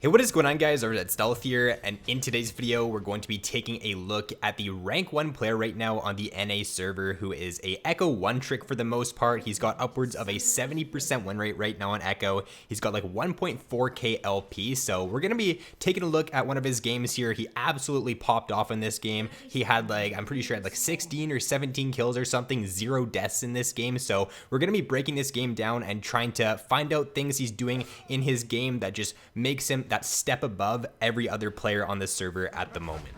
Hey, what is going on, guys? RvzStealth here, and in today's video we're going to be taking a look at the rank 1 player right now on the NA server, who is a Ekko one trick for the most part. He's got upwards of a 70% win rate right now on Ekko. He's got like 1.4k LP, so we're going to be taking a look at one of his games here. He absolutely popped off in this game. He had like, I'm pretty sure had like 16 or 17 kills or something, 0 deaths in this game. So we're going to be breaking this game down and trying to find out things he's doing in his game that just makes him that step above every other player on this server at the moment.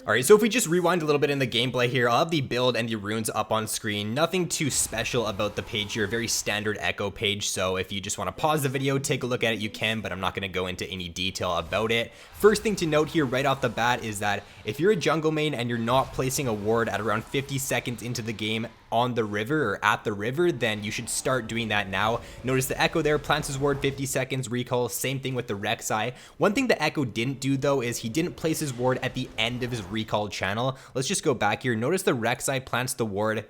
Alright, so if we just rewind a little bit in the gameplay here, I'll have the build and the runes up on screen. Nothing too special about the page here, very standard Ekko page, so if you just want to pause the video, take a look at it, you can, but I'm not going to go into any detail about it. First thing to note here right off the bat is that if you're a jungle main and you're not placing a ward at around 50 seconds into the game on the river or at the river, then you should start doing that now. Notice the Ekko there plants his ward 50 seconds recall, same thing with the RvzStealth. One thing the Ekko didn't do though is he didn't place his ward at the end of his recall channel. Let's just go back here. Notice the RvzStealth plants the ward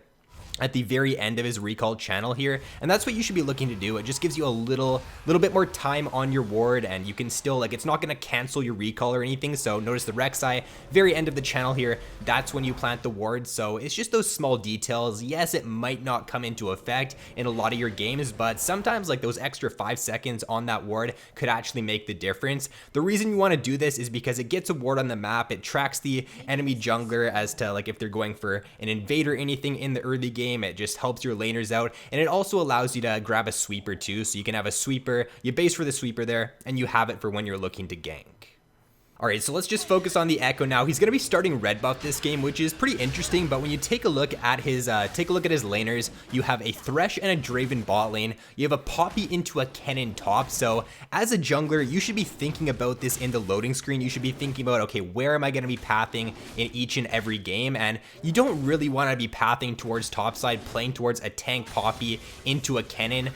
at the very end of his recall channel here, and that's what you should be looking to do. It just gives you a little bit more time on your ward, and you can still, like, it's not going to cancel your recall or anything. So notice the RvzStealth very end of the channel here, that's when you plant the ward. So it's just those small details. Yes, it might not come into effect in a lot of your games, but sometimes like those extra 5 seconds on that ward could actually make the difference. The reason you want to do this is because it gets a ward on the map, it tracks the enemy jungler as to like if they're going for an invade or anything in the early game. It just helps your laners out, and it also allows you to grab a sweeper too, so you can have a sweeper, you base for the sweeper there, and you have it for when you're looking to gank. Alright, so let's just focus on the Ekko now. He's going to be starting red buff this game, which is pretty interesting, but when you take a look at his laners, you have a Thresh and a Draven bot lane, you have a Poppy into a Kennen top. So as a jungler, you should be thinking about this in the loading screen. You should be thinking about, okay, where am I going to be pathing in each and every game? And you don't really want to be pathing towards topside, playing towards a tank Poppy into a Kennen.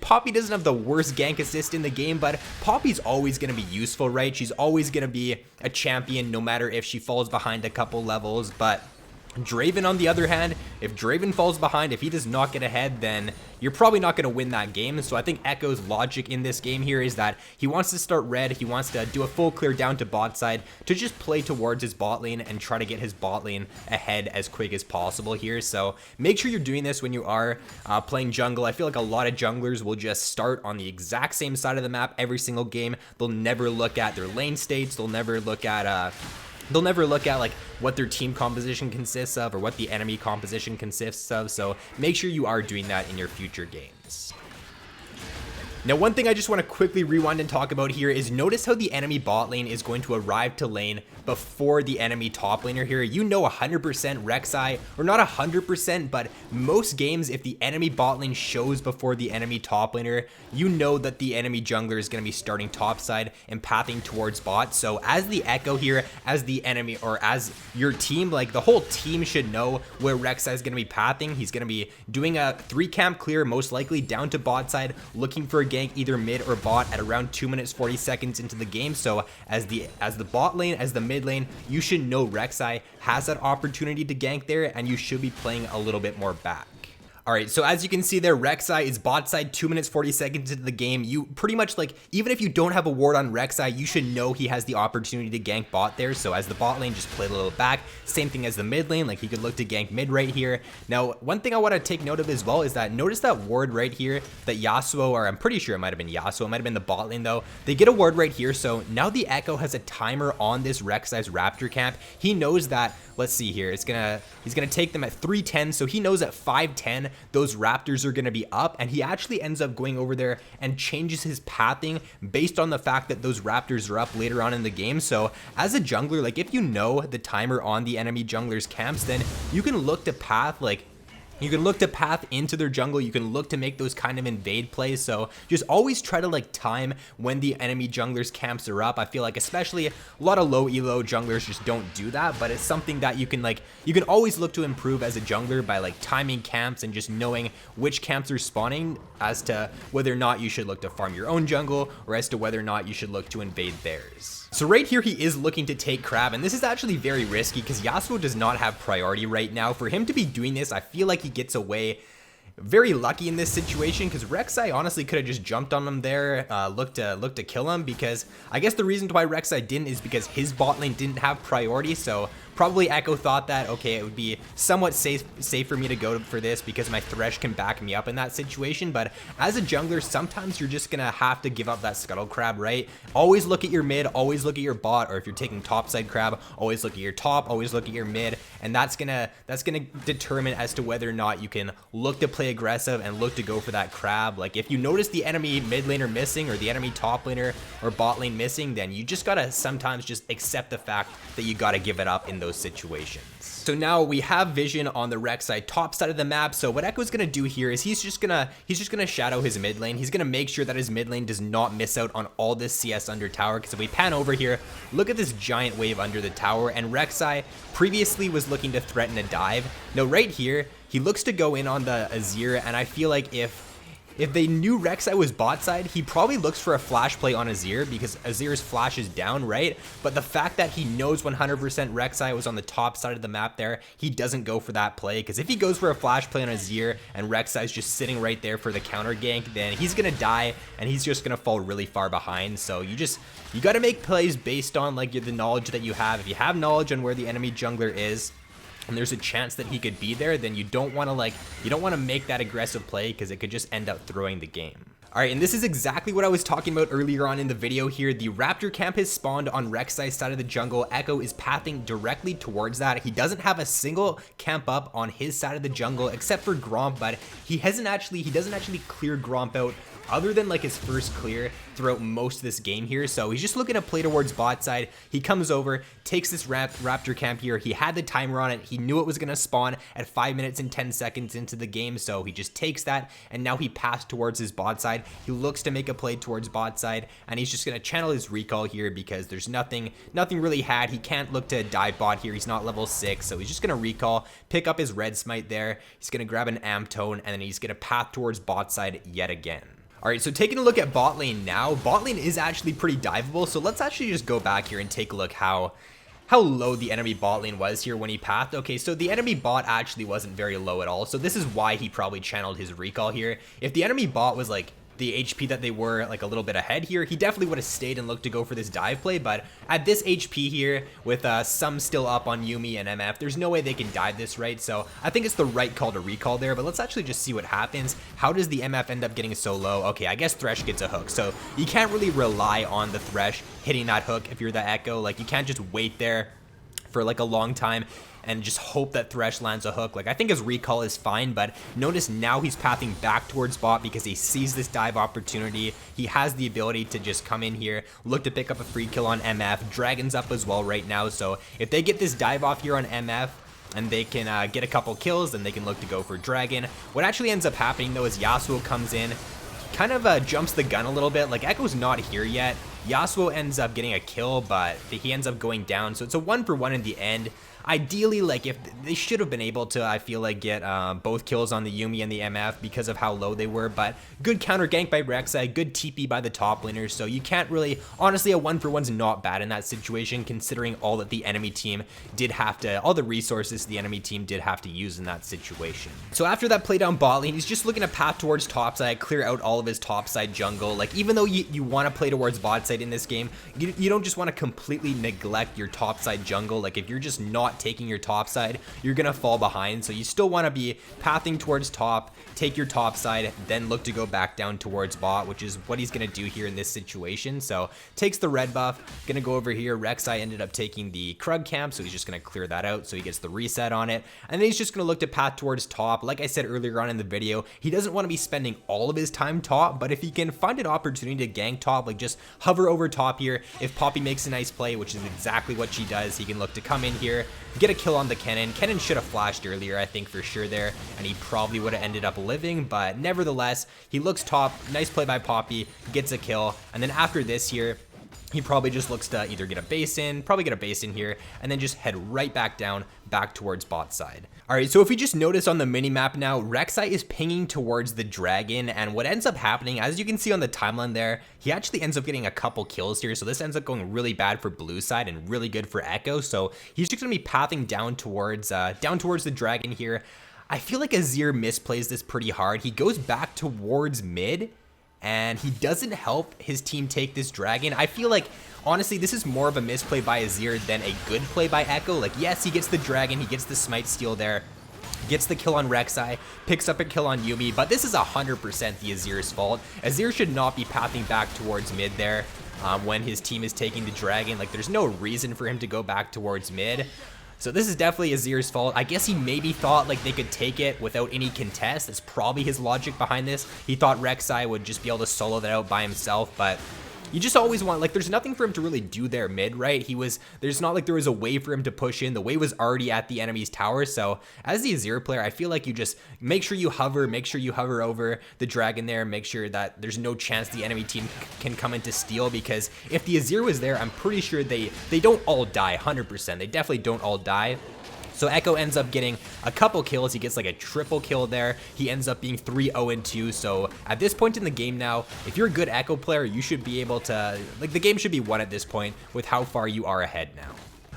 Poppy doesn't have the worst gank assist in the game, but Poppy's always going to be useful, right? She's always going to be a champion no matter if she falls behind a couple levels. But Draven, on the other hand, if Draven falls behind, if he does not get ahead, then you're probably not going to win that game. So I think Ekko's logic in this game here is that he wants to start red, he wants to do a full clear down to bot side to just play towards his bot lane and try to get his bot lane ahead as quick as possible here. So make sure you're doing this when you are playing jungle. I feel like a lot of junglers will just start on the exact same side of the map every single game. They'll never look at their lane states, they'll never look at like what their team composition consists of or what the enemy composition consists of. So make sure you are doing that in your future games. Now, one thing I just want to quickly rewind and talk about here is notice how the enemy bot lane is going to arrive to lane before the enemy top laner here. You know 100% RvzStealth, or not 100%, but most games, if the enemy bot lane shows before the enemy top laner, you know that the enemy jungler is going to be starting topside and pathing towards bot. So as the Ekko here, as the enemy, or as your team, like the whole team should know where RvzStealth is going to be pathing. He's going to be doing a 3 camp clear, most likely down to bot side, looking for a gank either mid or bot at around 2 minutes 40 seconds into the game. So as the bot lane, as the mid lane, you should know RvzStealth has that opportunity to gank there, and you should be playing a little bit more back. Alright, so as you can see there, RvzStealth is bot side 2 minutes 40 seconds into the game. You pretty much, like, even if you don't have a ward on RvzStealth, you should know he has the opportunity to gank bot there. So as the bot lane, just play a little back. Same thing as the mid lane, like he could look to gank mid right here. Now, one thing I want to take note of as well is that notice that ward right here that Yasuo, or I'm pretty sure it might have been Yasuo, it might have been the bot lane though. They get a ward right here, so now the Ekko has a timer on this RvzStealth's Raptor camp. He knows that, let's see here, he's gonna take them at 3:10, so he knows at 5:10 those Raptors are going to be up, and he actually ends up going over there and changes his pathing based on the fact that those Raptors are up later on in the game. So as a jungler, like if you know the timer on the enemy jungler's camps, then you can look to path, like you can look to path into their jungle. You can look to make those kind of invade plays. So just always try to like time when the enemy junglers camps are up. I feel like especially a lot of low elo junglers just don't do that, but it's something that you can always look to improve as a jungler by like timing camps and just knowing which camps are spawning as to whether or not you should look to farm your own jungle or as to whether or not you should look to invade theirs. So right here, he is looking to take Crab, and this is actually very risky because Yasuo does not have priority right now. For him to be doing this, I feel like he gets away very lucky in this situation because Rek'Sai honestly could have just jumped on him there, looked to kill him, because I guess the reason why Rek'Sai didn't is because his bot lane didn't have priority. So probably Ekko thought that, okay, it would be somewhat safe for me to go for this because my Thresh can back me up in that situation. But as a jungler, sometimes you're just gonna have to give up that scuttle crab, right? Always look at your mid, always look at your bot, or if you're taking topside crab, always look at your top, always look at your mid, and that's gonna determine as to whether or not you can look to play aggressive and look to go for that crab. Like if you notice the enemy mid laner missing or the enemy top laner or bot lane missing, then you just gotta sometimes just accept the fact that you gotta give it up in those situations. So now we have vision on the Rek'Sai top side of the map. So what Ekko's gonna do here is he's just gonna shadow his mid lane. He's gonna make sure that his mid lane does not miss out on all this CS under tower, because if we pan over here, look at this giant wave under the tower, and Rek'Sai previously was looking to threaten a dive. Now right here, he looks to go in on the Azir, and I feel like if they knew Rek'Sai was bot side, he probably looks for a flash play on Azir because Azir's flash is down, right? But the fact that he knows 100% Rek'Sai was on the top side of the map there, he doesn't go for that play, because if he goes for a flash play on Azir and Rek'Sai's just sitting right there for the counter gank, then he's gonna die and he's just gonna fall really far behind. So you gotta make plays based on like the knowledge that you have. If you have knowledge on where the enemy jungler is, and there's a chance that he could be there, then you don't want to make that aggressive play because it could just end up throwing the game. Alright, and this is exactly what I was talking about earlier on in the video here. The Raptor camp has spawned on Rek'Sai's side of the jungle. Ekko is pathing directly towards that. He doesn't have a single camp up on his side of the jungle except for Gromp, but he doesn't actually clear Gromp out other than like his first clear throughout most of this game here. So he's just looking to play towards bot side. He comes over, takes this Raptor camp here. He had the timer on it. He knew it was going to spawn at 5 minutes and 10 seconds into the game. So he just takes that, and now he passed towards his bot side. He looks to make a play towards bot side, and he's just going to channel his recall here because there's nothing really had. He can't look to dive bot here. He's not level 6, so he's just going to recall, pick up his red smite there. He's going to grab an amp tone, and then he's going to path towards bot side yet again. Alright, so taking a look at bot lane now, bot lane is actually pretty diveable, so let's actually just go back here and take a look how low the enemy bot lane was here when he pathed. Okay, so the enemy bot actually wasn't very low at all, so this is why he probably channeled his recall here. If the enemy bot was like the HP that they were like a little bit ahead here, he definitely would have stayed and looked to go for this dive play, but at this HP here with some still up on Yuumi and MF, there's no way they can dive this, right? So I think it's the right call to recall there, but let's actually just see what happens. How does the MF end up getting so low? Okay, I guess Thresh gets a hook, so you can't really rely on the Thresh hitting that hook if you're the Ekko. Like, you can't just wait there for like a long time and just hope that Thresh lands a hook. Like, I think his recall is fine, but notice now he's pathing back towards bot because he sees this dive opportunity. He has the ability to just come in here, look to pick up a free kill on MF. Dragon's up as well right now, so if they get this dive off here on MF, and they can get a couple kills, then they can look to go for Dragon. What actually ends up happening though is Yasuo comes in, kind of jumps the gun a little bit. Like, Ekko's not here yet. Yasuo ends up getting a kill, but he ends up going down, so it's a 1-for-1 in the end. Ideally, like, if they should have been able to, I feel like, get both kills on the Yuumi and the MF because of how low they were, but good counter gank by Rek'Sai, good TP by the top laners, so you can't really, honestly, a 1-for-1's not bad in that situation, considering all that the enemy team did have to, all the resources the enemy team did have to use in that situation. So after that play down bot lane, he's just looking to path towards top side, clear out all of his top side jungle. Like, even though you want to play towards bot side in this game, you don't just want to completely neglect your top side jungle. Like, if you're just not taking your top side, you're gonna fall behind, so you still want to be pathing towards top, take your top side, then look to go back down towards bot, which is what he's gonna do here in this situation. So takes the red buff, gonna go over here. Rek'Sai ended up taking the Krug camp, so he's just gonna clear that out, so he gets the reset on it, and then he's just gonna look to path towards top. Like I said earlier on in the video, he doesn't want to be spending all of his time top, but if he can find an opportunity to gank top, like just hover over top here, if Poppy makes a nice play, which is exactly what she does, he can look to come in here, get a kill on the Kennen. Kennen should have flashed earlier, I think, for sure there, and he probably would have ended up living, but nevertheless, he looks top. Nice play by Poppy, gets a kill, and then after this here, he probably just looks to either get a base in, here, and then just head right back down, back towards bot side. Alright, so if we just notice on the minimap now, Rek'Sai is pinging towards the dragon, and what ends up happening, as you can see on the timeline there, he actually ends up getting a couple kills here, so this ends up going really bad for blue side and really good for Ekko, so he's just going to be pathing down towards the dragon here. I feel like Azir misplays this pretty hard. He goes back towards mid, and he doesn't help his team take this dragon. I feel like, honestly, this is more of a misplay by Azir than a good play by Ekko. Like, yes, he gets the dragon, he gets the smite steal there, gets the kill on Rek'Sai, picks up a kill on Yuumi, but this is 100% the Azir's fault. Azir should not be pathing back towards mid there when his team is taking the dragon. Like, there's no reason for him to go back towards mid. So this is definitely Azir's fault. I guess he maybe thought like they could take it without any contest. That's probably his logic behind this. He thought Rek'Sai would just be able to solo that out by himself, but you just always want, like, there's nothing for him to really do there mid, right? There's not like there was a way for him to push in. The way was already at the enemy's tower. So as the Azir player, I feel like you just make sure you hover over the dragon there, make sure that there's no chance the enemy team can come in to steal, because if the Azir was there, I'm pretty sure they don't all die 100%. They definitely don't all die. So Ekko ends up getting a couple kills. He gets like a triple kill there. He ends up being 3-0-2. So at this point in the game now, if you're a good Ekko player, you should be able to, like, the game should be won at this point with how far you are ahead now.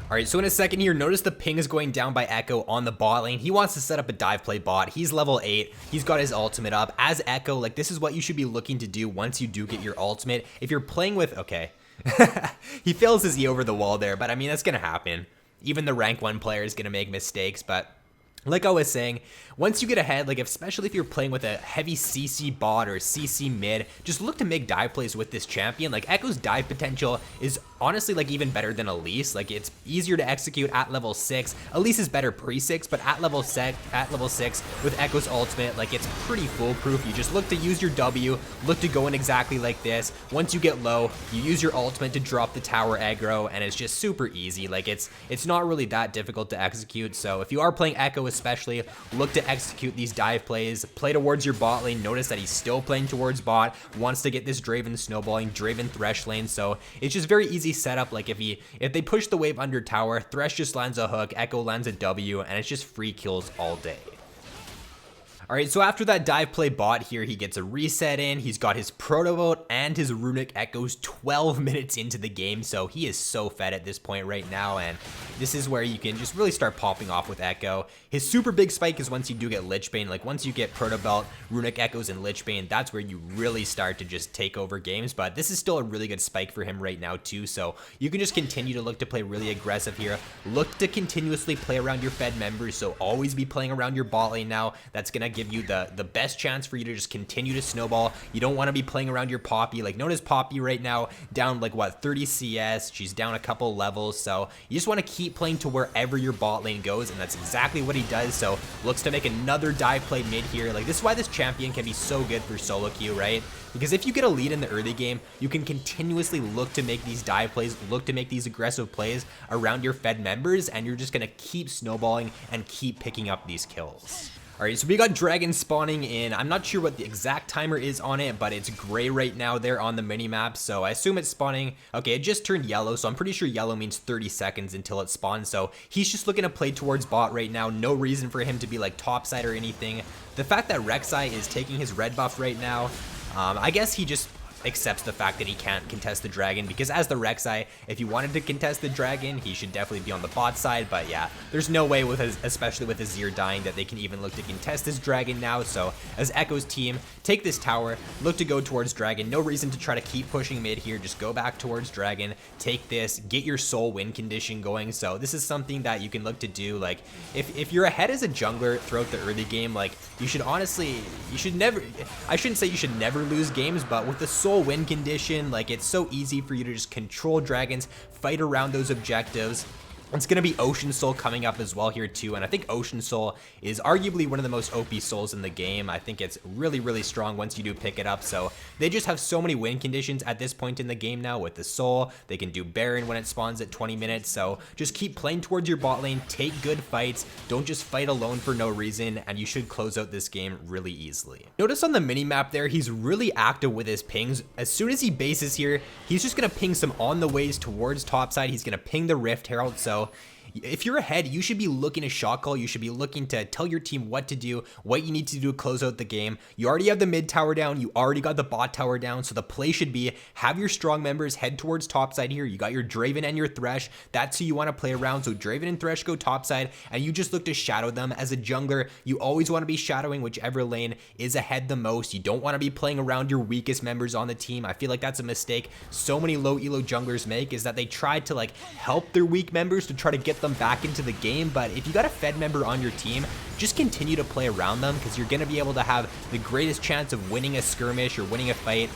All right, so in a second here, notice the ping is going down by Ekko on the bot lane. He wants to set up a dive play bot. He's level 8. He's got his ultimate up. As Ekko, like, this is what you should be looking to do once you do get your ultimate. If you're playing with, okay, he fails his E over the wall there, but I mean, that's going to happen. Even the rank 1 player is going to make mistakes, but like I was saying, once you get ahead, like especially if you're playing with a heavy CC bot or CC mid, just look to make dive plays with this champion. Like Ekko's dive potential is honestly like even better than Elise. Like it's easier to execute at level 6. Elise is better pre-6, but at level 6 with Ekko's ultimate, like it's pretty foolproof. You just look to use your W, look to go in exactly like this. Once you get low, you use your ultimate to drop the tower aggro, and it's just super easy. Like it's not really that difficult to execute. So if you are playing Ekko especially, look to execute these dive plays, play towards your bot lane. Notice that he's still playing towards bot, wants to get this Draven snowballing, Draven Thresh lane, so it's just very easy setup. Like if they push the wave under tower, Thresh just lands a hook, Ekko lands a W, and it's just free kills all day. Alright, so after that dive play bot here, he gets a reset in, he's got his proto vote and his runic echoes 12 minutes into the game, so he is so fed at this point right now, and this is where you can just really start popping off with Ekko. His super big spike is once you do get Lichbane. Like once you get proto belt, runic echoes, and Lichbane, that's where you really start to just take over games, but this is still a really good spike for him right now too, so you can just continue to look to play really aggressive here, look to continuously play around your fed members, so always be playing around your bot lane now. That's gonna give you the best chance for you to just continue to snowball. You don't want to be playing around your Poppy. Like notice Poppy right now down like what, 30 CS, she's down a couple levels, so you just want to keep playing to wherever your bot lane goes, and that's exactly what he does. So looks to make another dive play mid here. Like this is why this champion can be so good for solo queue, right? Because if you get a lead in the early game, you can continuously look to make these dive plays, look to make these aggressive plays around your fed members, and you're just going to keep snowballing and keep picking up these kills. Alright, so we got dragons spawning in. I'm not sure what the exact timer is on it, but it's gray right now there on the minimap, so I assume it's spawning. Okay, it just turned yellow, so I'm pretty sure yellow means 30 seconds until it spawns, so he's just looking to play towards bot right now. No reason for him to be like topside or anything. The fact that Rek'Sai is taking his red buff right now, I guess he just accepts the fact that he can't contest the dragon, because as the Rek'Sai, if he wanted to contest the dragon, he should definitely be on the bot side, but yeah, there's no way with especially with Azir dying that they can even look to contest this dragon now. So as Ekko's team take this tower, look to go towards dragon. No reason to try to keep pushing mid here, just go back towards dragon, take this, get your soul win condition going. So this is something that you can look to do. Like if you're ahead as a jungler throughout the early game, like you should honestly, you should never, I shouldn't say you should never lose games, but with the soul win condition, like it's so easy for you to just control dragons, fight around those objectives. It's going to be Ocean Soul coming up as well here too, and I think Ocean Soul is arguably one of the most OP souls in the game. I think it's really, really strong once you do pick it up, so they just have so many win conditions at this point in the game now with the Soul. They can do Baron when it spawns at 20 minutes, so just keep playing towards your bot lane, take good fights, don't just fight alone for no reason, and you should close out this game really easily. Notice on the minimap there, he's really active with his pings. As soon as he bases here, he's just going to ping some on the ways towards topside. He's going to ping the Rift Herald, so if you're ahead, you should be looking to shot call. You should be looking to tell your team what to do, what you need to do to close out the game. You already have the mid tower down. You already got the bot tower down. So the play should be have your strong members head towards top side here. You got your Draven and your Thresh. That's who you want to play around. So Draven and Thresh go top side, and you just look to shadow them. As a jungler, you always want to be shadowing whichever lane is ahead the most. You don't want to be playing around your weakest members on the team. I feel like that's a mistake so many low elo junglers make, is that they try to like help their weak members to try to get them back into the game. But if you got a fed member on your team, just continue to play around them, because you're going to be able to have the greatest chance of winning a skirmish or winning a fight,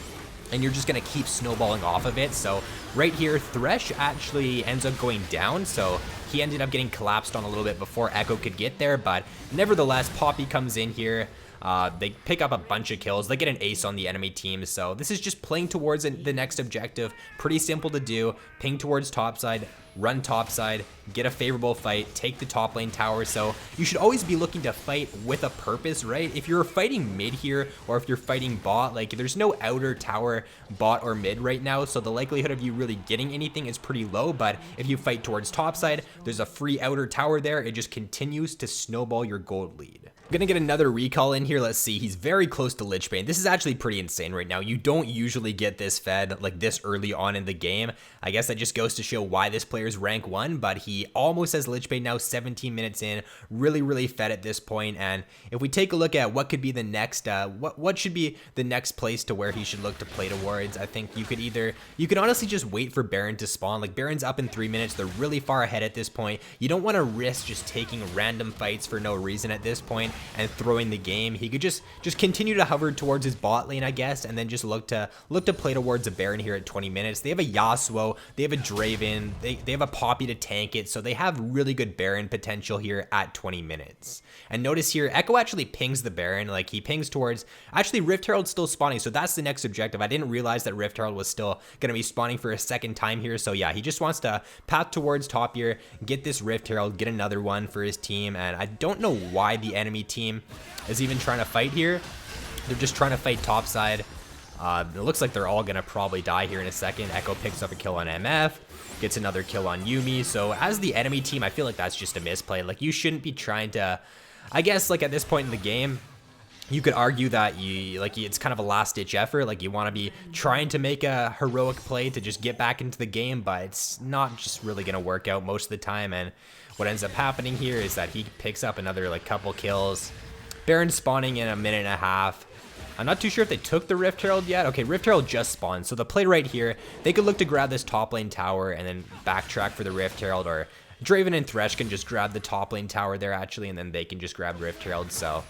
and you're just going to keep snowballing off of it. So right here, Thresh actually ends up going down, so he ended up getting collapsed on a little bit before Ekko could get there. But nevertheless, Poppy comes in here. They pick up a bunch of kills. They get an ace on the enemy team. So this is just playing towards the next objective. Pretty simple to do. Ping towards topside, run topside, get a favorable fight, take the top lane tower. So you should always be looking to fight with a purpose, right? If you're fighting mid here, or if you're fighting bot, like there's no outer tower bot or mid right now, so the likelihood of you really getting anything is pretty low. But if you fight towards topside, there's a free outer tower there. It just continues to snowball your gold lead. I'm gonna get another recall in here. Let's see, he's very close to Lich Bane. This is actually pretty insane right now. You don't usually get this fed like this early on in the game. I guess that just goes to show why this player's rank 1, but he almost has Lich Bane now 17 minutes in. Really fed at this point. And if we take a look at what could be the next, what should be the next place to where he should look to play towards, I think you could honestly just wait for Baron to spawn. Like Baron's up in 3 minutes. They're really far ahead at this point. You don't want to risk just taking random fights for no reason at this point and throwing the game. He could just continue to hover towards his bot lane, I guess, and then just look to play towards a Baron here at 20 minutes. They have a Yasuo, they have a Draven, they have a Poppy to tank it, so they have really good Baron potential here at 20 minutes. And notice here, Ekko actually pings the Baron. Like he pings towards, actually Rift Herald's still spawning, so that's the next objective. I didn't realize that Rift Herald was still gonna be spawning for a second time here. So yeah, he just wants to path towards top here, get this Rift Herald, get another one for his team. And I don't know why the enemy team is even trying to fight here. They're just trying to fight topside. It looks like they're all gonna probably die here in a second. Ekko picks up a kill on MF, gets another kill on Yuumi. So as the enemy team, I feel like that's just a misplay. Like you shouldn't be trying to, I guess like at this point in the game, you could argue that it's kind of a last ditch effort. Like you want to be trying to make a heroic play to just get back into the game, but it's not just really gonna work out most of the time. And what ends up happening here is that he picks up another like couple kills. Baron spawning in a minute and a half. I'm not too sure if they took the Rift Herald yet. Okay, Rift Herald just spawned. So the play right here, they could look to grab this top lane tower and then backtrack for the Rift Herald, or Draven and Thresh can just grab the top lane tower there actually, and then they can just grab Rift Herald. So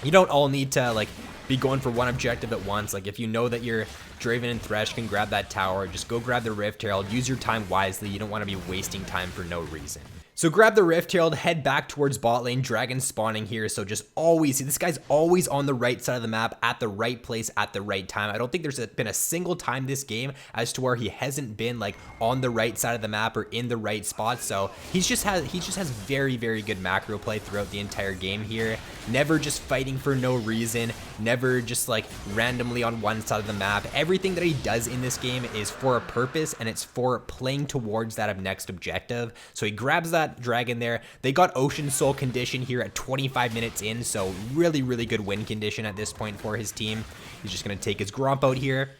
you don't all need to like be going for one objective at once. Like if you know that your Draven and Thresh can grab that tower, just go grab the Rift Herald. Use your time wisely. You don't want to be wasting time for no reason. So grab the Rift Herald, head back towards bot lane. Dragon spawning here, so just always see this guy's always on the right side of the map at the right place at the right time. I don't think there's been a single time this game as to where he hasn't been like on the right side of the map or in the right spot. So he just has very good macro play throughout the entire game here. Never just fighting for no reason, never just like randomly on one side of the map. Everything that he does in this game is for a purpose, and it's for playing towards that next objective. So he grabs that dragon there. They got Ocean Soul condition here at 25 minutes in, so really good win condition at this point for his team. He's just gonna take his Gromp out here.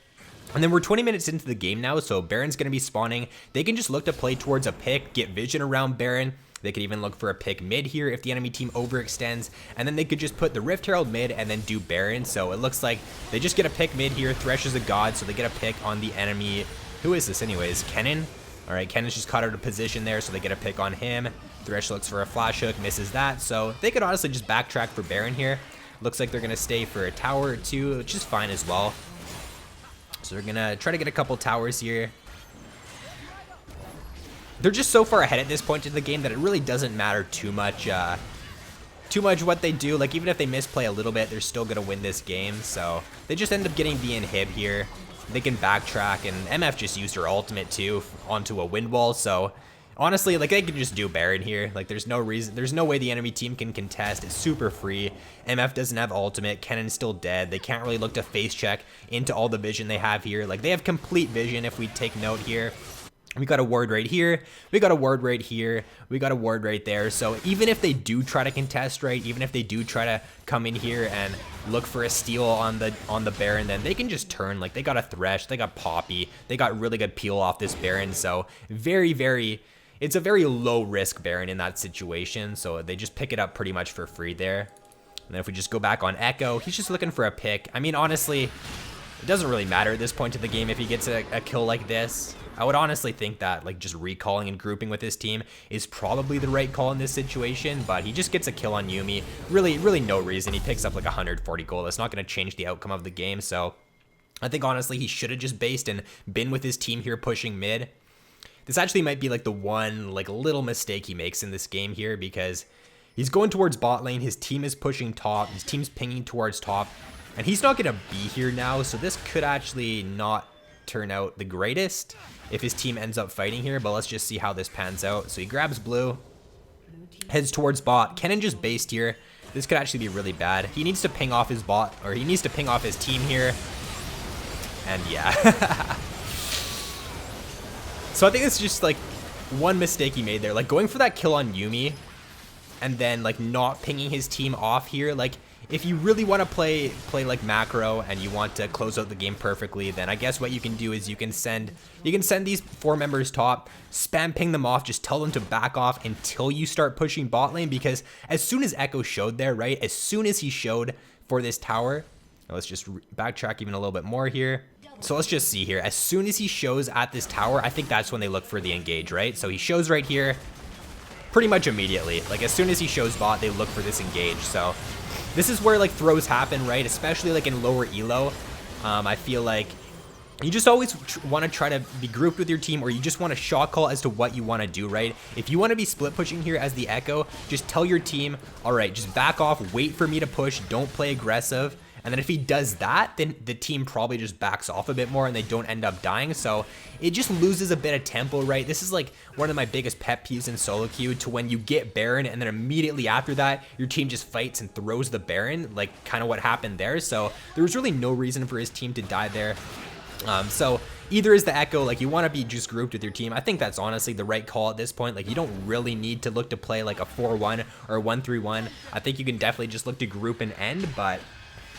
And then we're 20 minutes into the game now, so Baron's gonna be spawning. They can just look to play towards a pick, get vision around Baron. They could even look for a pick mid here if the enemy team overextends, and then they could just put the Rift Herald mid and then do Baron. So it looks like they just get a pick mid here. Thresh is a god, so they get a pick on the enemy. Who is this anyways? Kennen? All right, Kennen's just caught out of position there, so they get a pick on him. Thresh looks for a flash hook, misses that. So they could honestly just backtrack for Baron here. Looks like they're gonna stay for a tower or two, which is fine as well. So they're gonna try to get a couple towers here. They're just so far ahead at this point in the game that it really doesn't matter too much what they do. Like even if they misplay a little bit, they're still gonna win this game. So they just end up getting the inhib here. They can backtrack, and MF just used her ultimate too onto a wind wall. So honestly, like they can just do Baron here. Like there's no reason, there's no way the enemy team can contest. It's super free. MF doesn't have ultimate. Kennen's still dead. They can't really look to face check into all the vision they have here. Like they have complete vision if we take note here. We got a ward right here, we got a ward right here, we got a ward right there. So even if they do try to contest, right, even if they do try to come in here and look for a steal on the Baron, then they can just turn. Like, they got a Thresh, they got Poppy, they got really good peel off this Baron. So it's a very low risk Baron in that situation. So they just pick it up pretty much for free there. And then if we just go back on Ekko, he's just looking for a pick. I mean, honestly, it doesn't really matter at this point of the game if he gets a kill like this. I would honestly think that, like, just recalling and grouping with his team is probably the right call in this situation, but he just gets a kill on Yuumi. Really no reason. He picks up like 140 gold. That's not going to change the outcome of the game, so I think honestly he should have just based and been with his team here pushing mid. This actually might be like the one like little mistake he makes in this game here, because he's going towards bot lane, his team is pushing top, his team's pinging towards top, and he's not going to be here now, so this could actually not turn out the greatest if his team ends up fighting here, but let's just see how this pans out. So he grabs blue, heads towards bot. Kennen just based here. This could actually be really bad. He needs to ping off his bot, or he needs to ping off his team here. And yeah. So I think it's just like one mistake he made there, like going for that kill on Yuumi and then like not pinging his team off here. Like, if you really want to play like macro and you want to close out the game perfectly, then I guess what you can do is you can send these 4 members top, spam ping them off, just tell them to back off until you start pushing bot lane, because as soon as Ekko showed there, right, as soon as he showed for this tower, let's just backtrack even a little bit more here. So let's just see here, as soon as he shows at this tower, I think that's when they look for the engage, right? So he shows right here pretty much immediately. Like, as soon as he shows bot, they look for this engage. So this is where like throws happen, right? Especially like in lower elo. I feel like you just always want to try to be grouped with your team, or you just want to shot call as to what you want to do, right? If you want to be split pushing here as the Ekko, just tell your team, all right, just back off, wait for me to push, don't play aggressive. And then if he does that, then the team probably just backs off a bit more and they don't end up dying. So it just loses a bit of tempo, right? This is like one of my biggest pet peeves in solo queue, to when you get Baron and then immediately after that, your team just fights and throws the Baron, like kind of what happened there. So there was really no reason for his team to die there. So either is the Ekko, like you want to be just grouped with your team. I think that's honestly the right call at this point. Like, you don't really need to look to play like a 4-1 or a 1-3-1. I think you can definitely just look to group and end, but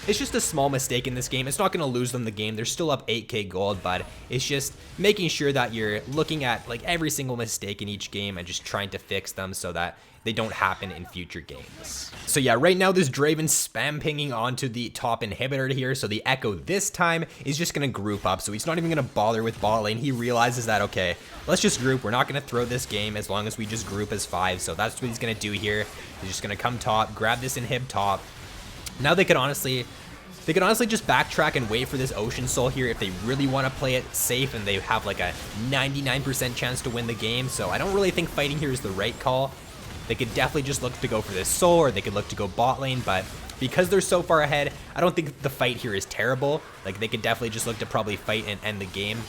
it's just a small mistake in this game. It's not going to lose them the game. They're still up 8k gold, but it's just making sure that you're looking at like every single mistake in each game and just trying to fix them so that they don't happen in future games. So yeah, right now this Draven's spam pinging onto the top inhibitor here. So the Ekko this time is just going to group up. So he's not even going to bother with bot lane. He realizes that, okay, let's just group. We're not going to throw this game as long as we just group as 5. So that's what he's going to do here. He's just going to come top, grab this inhib top. Now they could honestly just backtrack and wait for this Ocean Soul here if they really want to play it safe and they have like a 99% chance to win the game. So I don't really think fighting here is the right call. They could definitely just look to go for this Soul, or they could look to go bot lane, but because they're so far ahead, I don't think the fight here is terrible. Like, they could definitely just look to probably fight and end the game.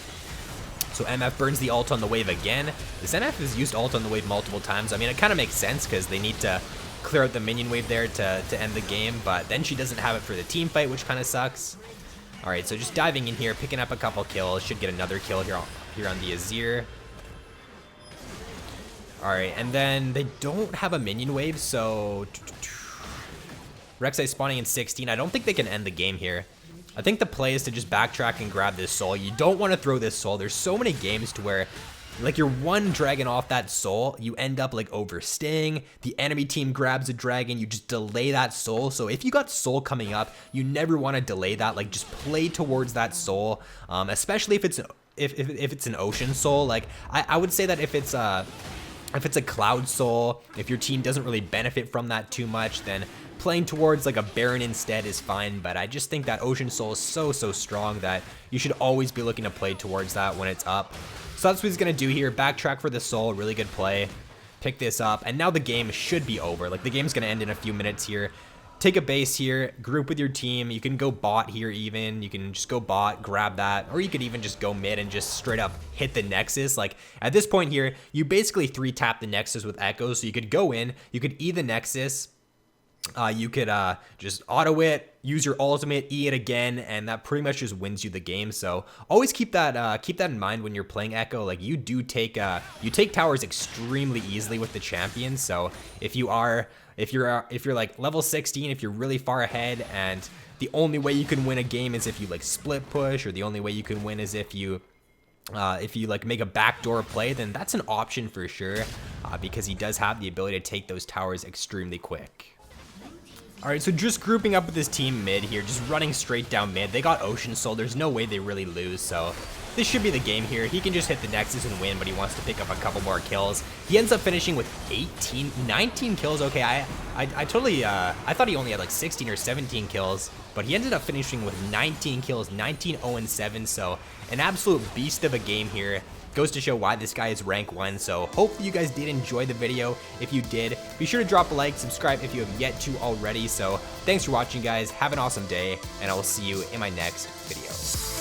So MF burns the ult on the wave again. This MF has used ult on the wave multiple times. I mean, it kind of makes sense because they need to clear out the minion wave there to end the game, but then she doesn't have it for the team fight, which kind of sucks. All right, so just diving in here, picking up a couple kills. Should get another kill here on the Azir. All right, and then they don't have a minion wave, so Rek'Sai spawning in 16. I don't think they can end the game here. I think the play is to just backtrack and grab this soul. You don't want to throw this soul. There's so many games to where like you're one dragon off that soul, you end up like overstaying, the enemy team grabs a dragon, you just delay that soul. So if you got soul coming up, you never want to delay that. Like, just play towards that soul, especially if it's an ocean soul. Like, I would say that if it's a cloud soul, if your team doesn't really benefit from that too much, then playing towards like a Baron instead is fine. But I just think that Ocean Soul is so strong that you should always be looking to play towards that when it's up. So that's what he's gonna do here. Backtrack for the soul, really good play. Pick this up, and now the game should be over. Like, the game's gonna end in a few minutes here. Take a base here, group with your team. You can go bot here even. You can just go bot, grab that, or you could even just go mid and just straight up hit the Nexus. Like, at this point here, you basically 3-tap the Nexus with Ekko, so you could go in, you could E the Nexus, You could just auto it, use your ultimate, E it again, and that pretty much just wins you the game. So always keep that in mind when you're playing Ekko. Like you take towers extremely easily with the champion. So if you're like level 16, if you're really far ahead, and the only way you can win a game is if you like split push, or the only way you can win is if you like make a backdoor play, then that's an option for sure, because he does have the ability to take those towers extremely quick. Alright, so just grouping up with his team mid here, just running straight down mid. They got Ocean Soul, there's no way they really lose, so this should be the game here. He can just hit the Nexus and win, but he wants to pick up a couple more kills. He ends up finishing with 19 kills. Okay, I totally, I thought he only had like 16 or 17 kills, but he ended up finishing with 19 kills, 19-0-7, so an absolute beast of a game here. Goes to show why this guy is rank 1. So hopefully you guys did enjoy the video. If you did, be sure to drop a like, subscribe if you have yet to already. So thanks for watching, guys. Have an awesome day, and I will see you in my next video.